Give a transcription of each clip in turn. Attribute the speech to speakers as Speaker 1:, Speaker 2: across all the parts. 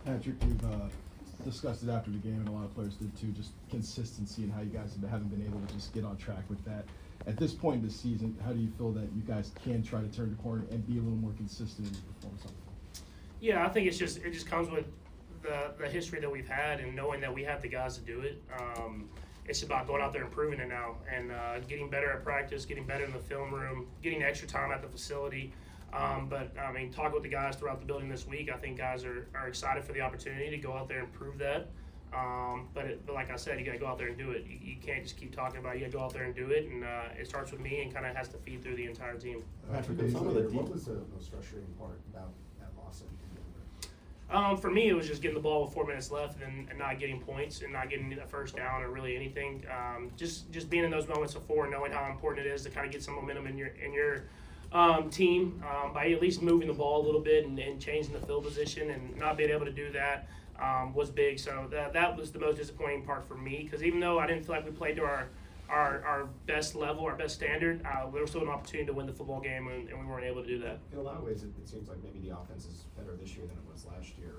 Speaker 1: Patrick, you've discussed it after the game, and a lot of players did too, just consistency and how you guys haven't been able to just get on track with that. At this point in the season, how do you feel that you guys can try to turn the corner and be a little more consistent in your performance?
Speaker 2: Yeah, I think it just comes with the history that we've had and knowing that we have the guys to do it. It's about going out there and proving it now and getting better at practice, getting better in the film room, getting extra time at the facility. But I mean, talking with the guys throughout the building this week, I think guys are excited for the opportunity to go out there and prove that. But like I said, you got to go out there and do it. You can't just keep talking about it. You got to go out there and do it. And it starts with me and kind of has to feed through the entire team.
Speaker 3: Patrick, what was the most frustrating part about that loss?
Speaker 2: For me, it was just getting the ball with 4 minutes left and not getting points and not getting a first down or really anything. Just being in those moments before, knowing how important it is to kind of get some momentum in your team by at least moving the ball a little bit and changing the field position, and not being able to do that was big. So that was the most disappointing part for me, because even though I didn't feel like we played to our best level, our best standard, there was still an opportunity to win the football game, and we weren't able to do that.
Speaker 3: In a lot of ways, it seems like maybe the offense is better this year than it was last year.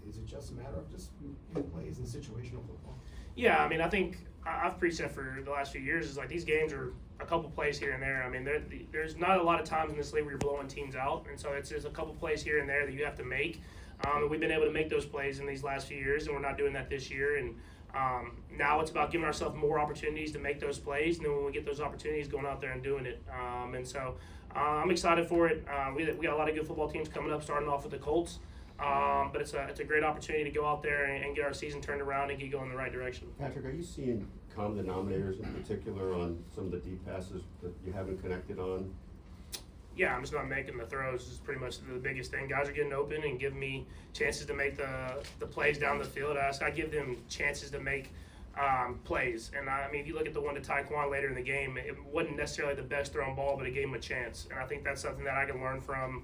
Speaker 3: Is it just a matter of just plays and situational football?
Speaker 2: Yeah, I mean, I think I've preached that for the last few years. Is like these games are a couple plays here and there. I mean, there's not a lot of times in this league where you're blowing teams out, and so it's a couple plays here and there that you have to make. And we've been able to make those plays in these last few years, and we're not doing that this year. And now it's about giving ourselves more opportunities to make those plays, and then when we get those opportunities, going out there and doing it. And so I'm excited for it. We got a lot of good football teams coming up, starting off with the Colts. But it's a great opportunity to go out there and get our season turned around and get going in the right direction.
Speaker 4: Patrick, are you seeing common denominators in particular on some of the deep passes that you haven't connected on?
Speaker 2: Yeah, I'm just not making the throws. This is pretty much the biggest thing. Guys are getting open and giving me chances to make the plays down the field. I give them chances to make plays. And I mean, if you look at the one to Taekwon later in the game, it wasn't necessarily the best thrown ball, but it gave him a chance. And I think that's something that I can learn from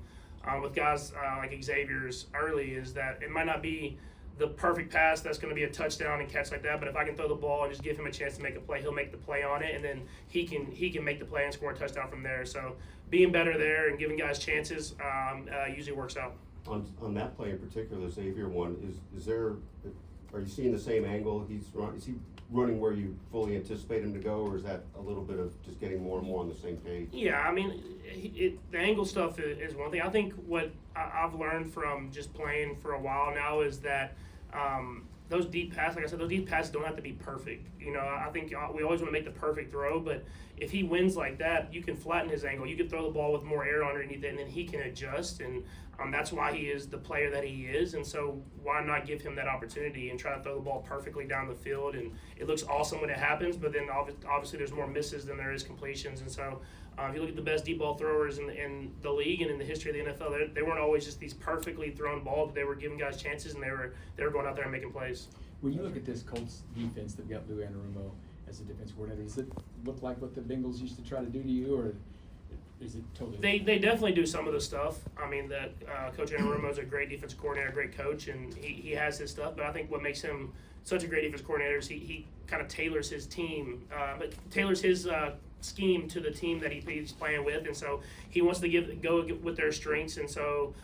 Speaker 2: with guys like Xavier's early, is that it might not be the perfect pass that's going to be a touchdown and catch like that, but if I can throw the ball and just give him a chance to make a play, he'll make the play on it, and then he can make the play and score a touchdown from there. So being better there and giving guys chances usually works out.
Speaker 4: On that play in particular, Xavier one, are you seeing the same angle? Is he running where you fully anticipate him to go, or is that a little bit of just getting more and more on the same page?
Speaker 2: Yeah, I mean, the angle stuff is one thing. I think what I've learned from just playing for a while now is that those deep passes, like I said, those deep passes don't have to be perfect. You know, I think we always want to make the perfect throw, but if he wins like that, you can flatten his angle. You can throw the ball with more air underneath it, and then he can adjust, and that's why he is the player that he is. And so why not give him that opportunity and try to throw the ball perfectly down the field? And it looks awesome when it happens, but then obviously there's more misses than there is completions. And so if you look at the best deep ball throwers in the league and in the history of the NFL, they weren't always just these perfectly thrown balls, but they were giving guys chances, and they were going out there and making plays.
Speaker 5: When you look at this Colts defense, they've got Lou Anarumo as a defense coordinator. Does it look like what the Bengals used to try to do to you, or is it totally?
Speaker 2: They definitely do some of the stuff. I mean, that Coach Anarumo is a great defensive coordinator, great coach, and he has his stuff. But I think what makes him such a great defensive coordinator is he kind of tailors his team, but tailors his scheme to the team that he's playing with, and so he wants to go with their strengths, and so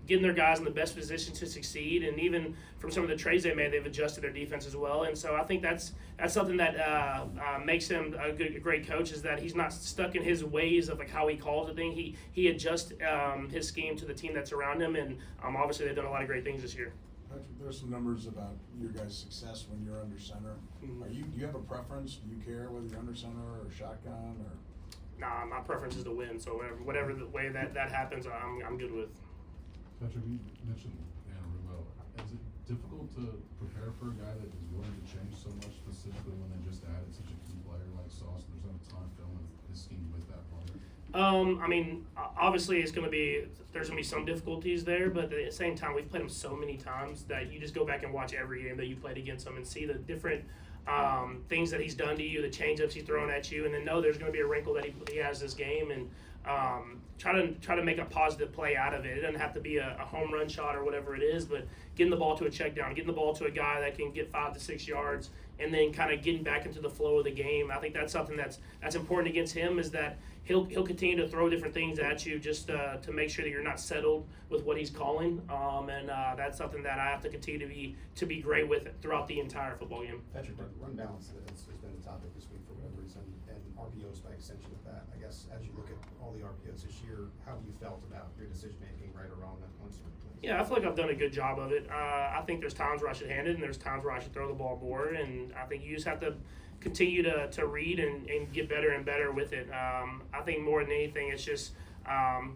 Speaker 2: getting their guys in the best position to succeed. And even from some of the trades they made, they've adjusted their defense as well. And so I think that's something that makes him a great coach, is that he's not stuck in his ways of like how he calls a thing. He adjusts his scheme to the team that's around him, and obviously they've done a lot of great things this year.
Speaker 6: Patrick, there's some numbers about your guys' success when you're under center.
Speaker 2: Mm-hmm.
Speaker 6: Do you have a preference? Do you care whether you're under center or shotgun or?
Speaker 2: Nah, my preference is to win. So whatever the way that happens, I'm good with.
Speaker 7: Patrick, you mentioned Anarumo. Is it difficult to prepare for a guy that is willing to change so much, specifically when they just added such a key player like Sauce? There's no time filming his scheme with that player.
Speaker 2: I mean, obviously there's going to be some difficulties there, but at the same time, we've played him so many times that you just go back and watch every game that you played against him and see the different things that he's done to you, the change-ups he's thrown at you, and then know there's going to be a wrinkle that he has this game, and try to make a positive play out of it. It doesn't have to be a home run shot or whatever it is, but getting the ball to a check down, getting the ball to a guy that can get 5 to 6 yards, and then kind of getting back into the flow of the game. I think that's something that's important against him, is that he'll continue to throw different things at you just to make sure that you're not settled with what he's calling. And that's something that I have to continue to be great with throughout the entire football game.
Speaker 3: Patrick, run balance has been the topic this week for whatever reason, and RPOs by extension of that. I guess as you look at all the RPOs this year, how have you felt about your decision making, right or wrong, on certain plays?
Speaker 2: Yeah, I feel like I've done a good job of it. I think there's times where I should hand it, and there's times where I should throw the ball more. And I think you just have to continue to read and get better and better with it. I think more than anything, it's just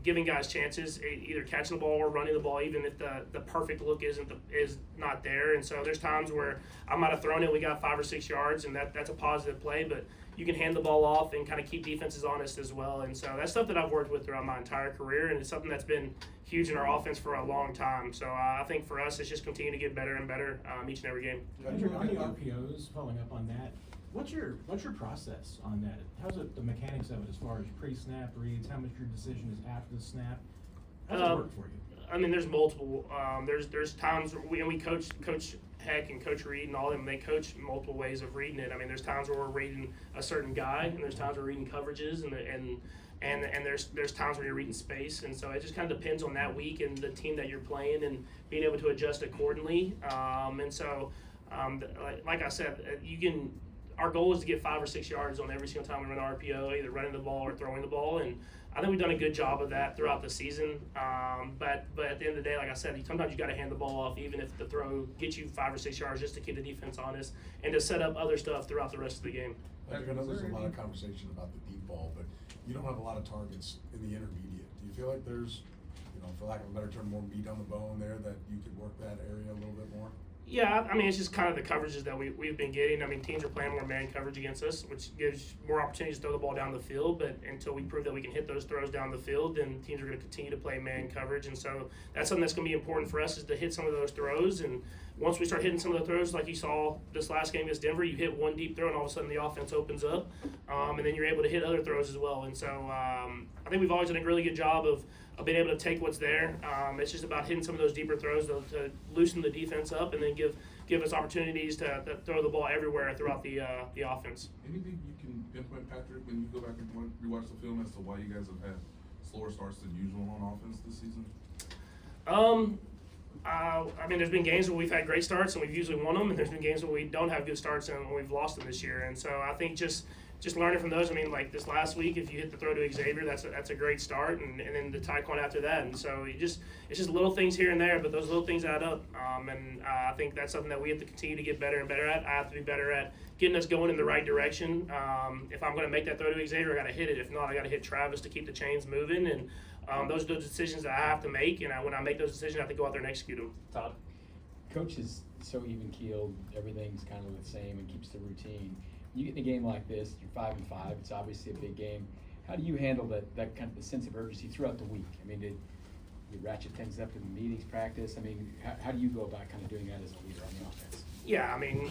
Speaker 2: giving guys chances, either catching the ball or running the ball, even if the perfect look is not there. And so there's times where I might have thrown it, we got 5 or 6 yards, and that's a positive play, but you can hand the ball off and kind of keep defenses honest as well. And so that's stuff that I've worked with throughout my entire career, and it's something that's been huge in our offense for a long time. So I think for us, it's just continue to get better and better each and every game.
Speaker 8: Andrew, on the RPOs, following up on that, what's your process on that? How's it, the mechanics of it, as far as pre-snap reads, how much your decision is after the snap? How's it work for you?
Speaker 2: I mean, there's multiple. There's times where we coach Heck and Coach Reed and all of them. They coach multiple ways of reading it. I mean, there's times where we're reading a certain guy, and there's times we're reading coverages, and there's times where you're reading space. And so it just kind of depends on that week and the team that you're playing, and being able to adjust accordingly. And so, like I said, our goal is to get 5 or 6 yards on every single time we run an RPO, either running the ball or throwing the ball. And I think we've done a good job of that throughout the season. But at the end of the day, like I said, sometimes you got to hand the ball off, even if the throw gets you 5 or 6 yards, just to keep the defense honest and to set up other stuff throughout the rest of the game.
Speaker 6: Patrick, I know there's a lot of conversation about the deep ball, but you don't have a lot of targets in the intermediate. Do you feel like there's, for lack of a better term, more meat on the bone there, that you could work that area a little bit more?
Speaker 2: Yeah, I mean, it's just kind of the coverages that we've been getting. I mean, teams are playing more man coverage against us, which gives more opportunities to throw the ball down the field. But until we prove that we can hit those throws down the field, then teams are going to continue to play man coverage. And so that's something that's going to be important for us, is to hit some of those throws. And once we start hitting some of the throws, like you saw this last game against Denver, you hit one deep throw, and all of a sudden the offense opens up. And then you're able to hit other throws as well. And so I think we've always done a really good job of being able to take what's there. It's just about hitting some of those deeper throws to loosen the defense up, and then give us opportunities to throw the ball everywhere throughout the offense.
Speaker 9: Anything you can pinpoint, Patrick, when you go back and rewatch the film, as to why you guys have had slower starts than usual on offense this season?
Speaker 2: I mean, there's been games where we've had great starts and we've usually won them, and there's been games where we don't have good starts and we've lost them this year. And so I think just learning from those. I mean, like this last week, if you hit the throw to Xavier, that's a great start, and then the Taekwondo after that. And so it's just little things here and there, but those little things add up. And I think that's something that we have to continue to get better and better at. I have to be better at getting us going in the right direction. If I'm going to make that throw to Xavier, I got to hit it. If not, I got to hit Travis to keep the chains moving. And those are the decisions that I have to make. And when I make those decisions, I have to go out there and execute them.
Speaker 5: Todd? Coach is so even-keeled, everything's kind of the same and keeps the routine. You get in a game like this, you're 5-5, it's obviously a big game. How do you handle that kind of the sense of urgency throughout the week? I mean, did you ratchet things up in the meetings, practice? I mean, how do you go about kind of doing that as a leader on the offense?
Speaker 2: Yeah, I mean,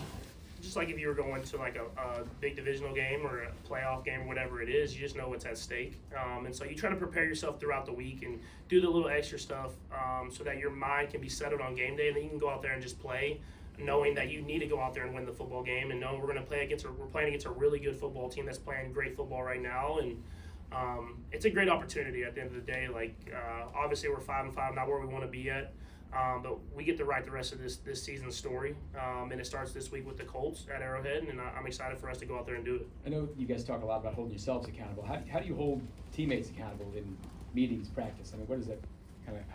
Speaker 2: just like if you were going to like a big divisional game or a playoff game or whatever it is, you just know what's at stake. And so you try to prepare yourself throughout the week and do the little extra stuff so that your mind can be settled on game day, and then you can go out there and just play, knowing that you need to go out there and win the football game, and knowing we're playing against a really good football team that's playing great football right now. And it's a great opportunity at the end of the day. Like obviously we're 5-5, not where we want to be at. But we get to write the rest of this season's story, and it starts this week with the Colts at Arrowhead, and I'm excited for us to go out there and do it.
Speaker 5: I know you guys talk a lot about holding yourselves accountable. How do you hold teammates accountable in meetings, practice? I mean, how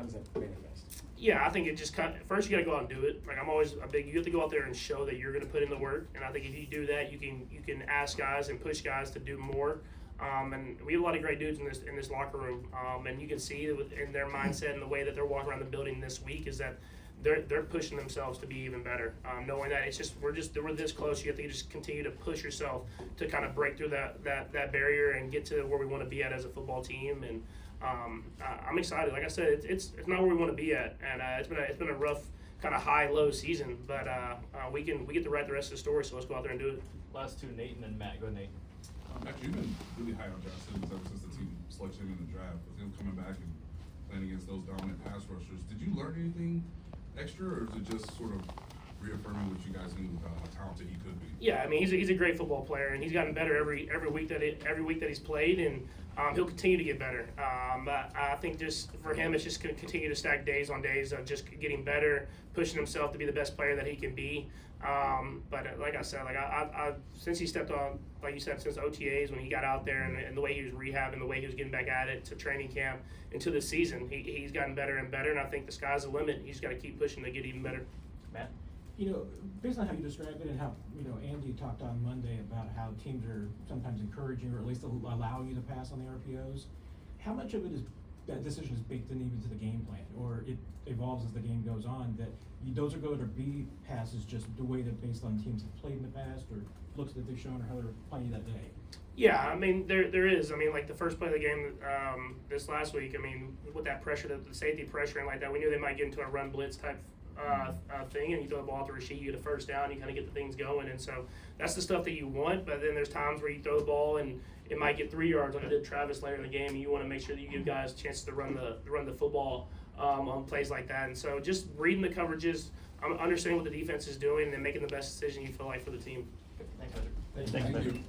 Speaker 5: does that manifest?
Speaker 2: Yeah, I think it just first you got to go out and do it. Like I'm always you have to go out there and show that you're going to put in the work, and I think if you do that, you can ask guys and push guys to do more. And we have a lot of great dudes in this locker room, and you can see in their mindset and the way that they're walking around the building this week is that they're pushing themselves to be even better. Knowing that we're this close, you have to just continue to push yourself to kind of break through that barrier and get to where we want to be at as a football team. And I'm excited. Like I said, it's not where we want to be at, and it's been a rough kind of high-low season, but we get to write the rest of the story. So let's go out there and do it.
Speaker 10: Last two, Nate and then Matt. Go ahead, Nate.
Speaker 9: Actually, you've been really high on Josh Simmons ever since the team selected him in the draft. With him coming back and playing against those dominant pass rushers, did you learn anything extra, or is it just sort of reaffirming what you guys knew, how talented he could be.
Speaker 2: Yeah, I mean he's a great football player, and he's gotten better every week that he's played, and he'll continue to get better. I think just for him, it's just going to continue to stack days on days of just getting better, pushing himself to be the best player that he can be. But like I said, like I since he stepped on, like you said, since OTAs when he got out there and the way he was rehabbing, the way he was getting back at it to training camp into the season, he's gotten better and better, and I think the sky's the limit. He's got to keep pushing to get even better.
Speaker 10: Matt?
Speaker 8: You know, based on how you described it and how, you know, Andy talked on Monday about how teams are sometimes encouraging or at least allowing you to pass on the RPOs, how much of it is that decision is baked in even to the game plan, or it evolves as the game goes on, that those are going to be passes just the way that based on teams have played in the past or looks that they've shown or how they're playing that day?
Speaker 2: Yeah, I mean there is. I mean, like the first play of the game this last week. I mean, with that pressure, the safety pressure and like that, we knew they might get into a run blitz type thing, and you throw the ball to Rasheed, you get a first down, you kind of get the things going, and so that's the stuff that you want. But then there's times where you throw the ball and it might get 3 yards, like I did Travis later in the game, and you want to make sure that you give guys chances to run the football on plays like that. And so just reading the coverages, understanding what the defense is doing, and then making the best decision you feel like for the team.
Speaker 10: Thanks, Patrick.
Speaker 8: Thank
Speaker 6: you.